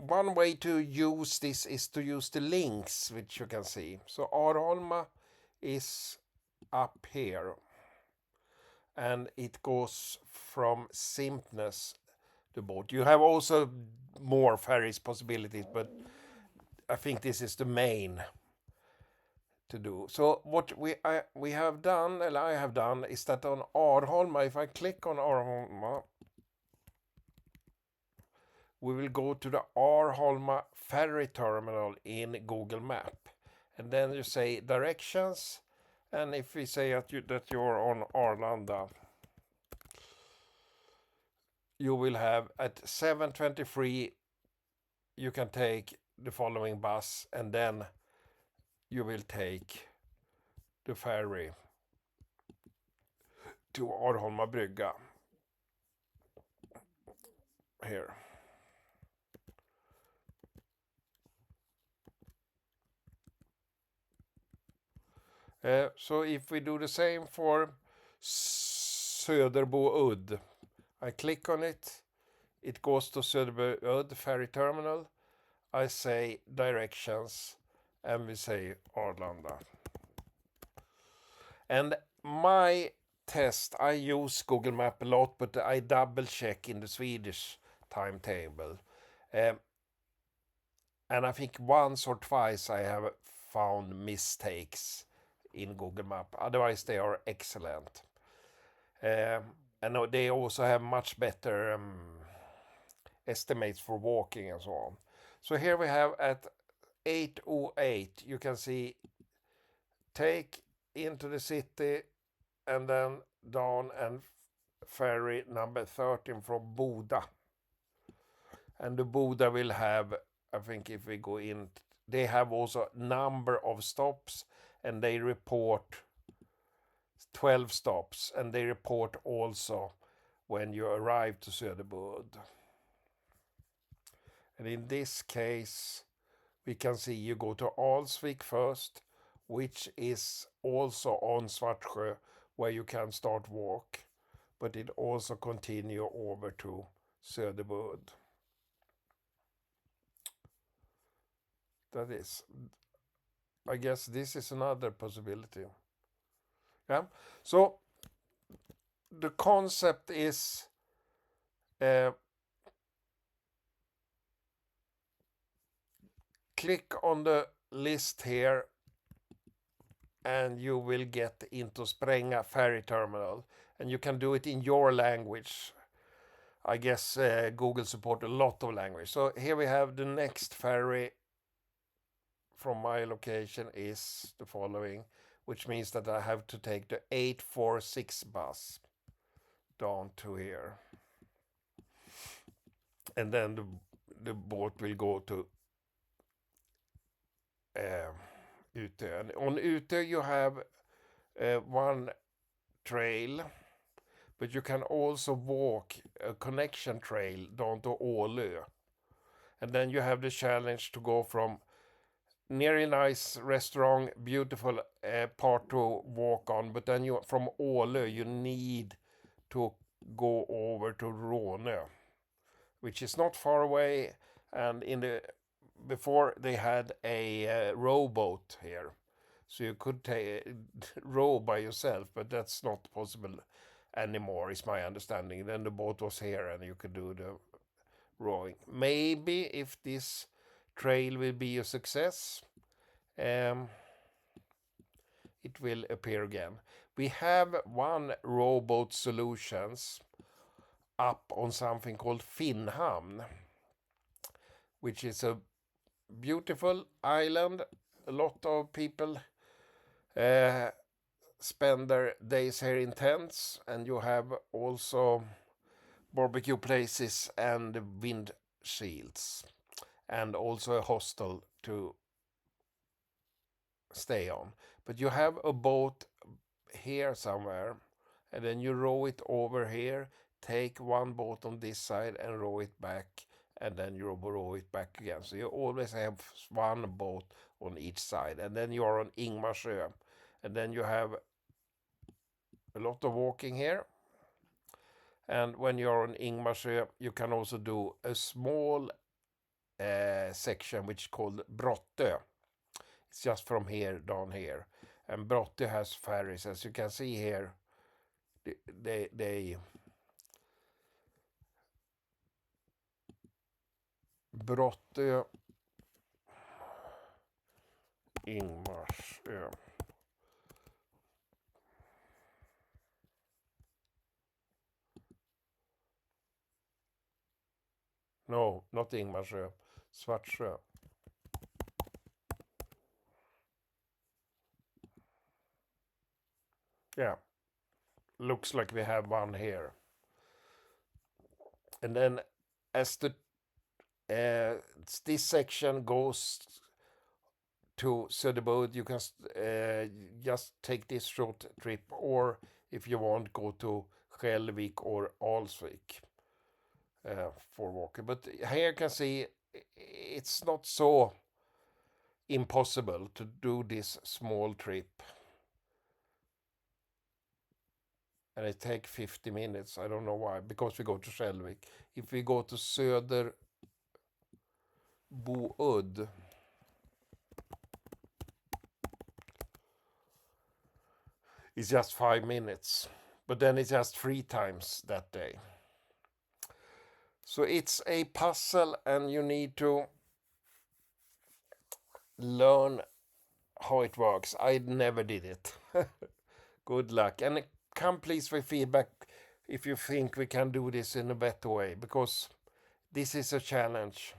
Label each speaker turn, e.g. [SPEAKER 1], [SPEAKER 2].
[SPEAKER 1] one way to use this is to use the links, which you can see. So Arholma is up here, and it goes from Simpness to boat. You have also more ferries possibilities, but I think this is the main to do. So what we have done, and I have done, is that on Arholma, if I click on Arholma, we will go to the Arholma ferry terminal in Google Map, and then you say directions, and if we say that you're on Arlanda, you will have at 7:23 you can take the following bus, and then you will take the ferry to Arholma brygga here. So if we do the same for Söderbo Udd, I click on it, it goes to Söderbo Udd ferry terminal, I say directions, and we say Arlanda. And my test, I use Google Map a lot, but I double check in the Swedish timetable. And I think once or twice I have found mistakes in Google Map. Otherwise, they are excellent. And they also have much better estimates for walking and so on. So here we have at 8:08, you can see take into the city and then down and ferry number 13 from Boda. And the Boda will have, I think if we go in, they have also number of stops, and they report 12 stops, and they report also when you arrive to Söderbo. And in this case, we can see you go to Alsvik first, which is also on Svartsjö, where you can start walk, but it also continue over to Söderbo. That is, I guess this is another possibility. Yeah. So the concept is click on the list here and you will get into Spränga ferry terminal, and you can do it in your language. I guess Google support a lot of language. So here we have the next ferry from my location is the following, which means that I have to take the 846 bus down to here. And then the boat will go to Utö. And on Utö you have one trail, but you can also walk a connection trail down to Ålö. And then you have the challenge to go from nearly nice restaurant, beautiful part to walk on, but then you from Ålö you need to go over to Rånö, which is not far away. And before they had a rowboat here, so you could row by yourself, but that's not possible anymore, is my understanding. Then the boat was here and you could do the rowing. Maybe if this trail will be a success, it will appear again. We have one rowboat solutions up on something called Finnhamn, which is a beautiful island. A lot of people spend their days here in tents, and you have also barbecue places and wind shields, and also a hostel to stay on. But you have a boat here somewhere, and then you row it over here, take one boat on this side and row it back, and then you row it back again. So you always have one boat on each side, and then you are on Ingmarsö, and then you have a lot of walking here. And when you're on Ingmarsö, you can also do a small section which is called Brottö. It's just from here down here, and Brottö has ferries, as you can see here. They Brottö, Ingmarsö. No, not Ingmarsö. Svartsjö. Yeah, looks like we have one here. And then as this section goes to Söderbo, you can just take this short trip, or if you want, go to Skälvik or Alsvik for walking. But here you can see it's not so impossible to do this small trip. And it takes 50 minutes. I don't know why, because we go to Skälvik. If we go to Söderboud, it's just 5 minutes. But then it's just 3 times that day. So it's a puzzle, and you need to learn how it works. I never did it. Good luck. And come please with feedback if you think we can do this in a better way, because this is a challenge.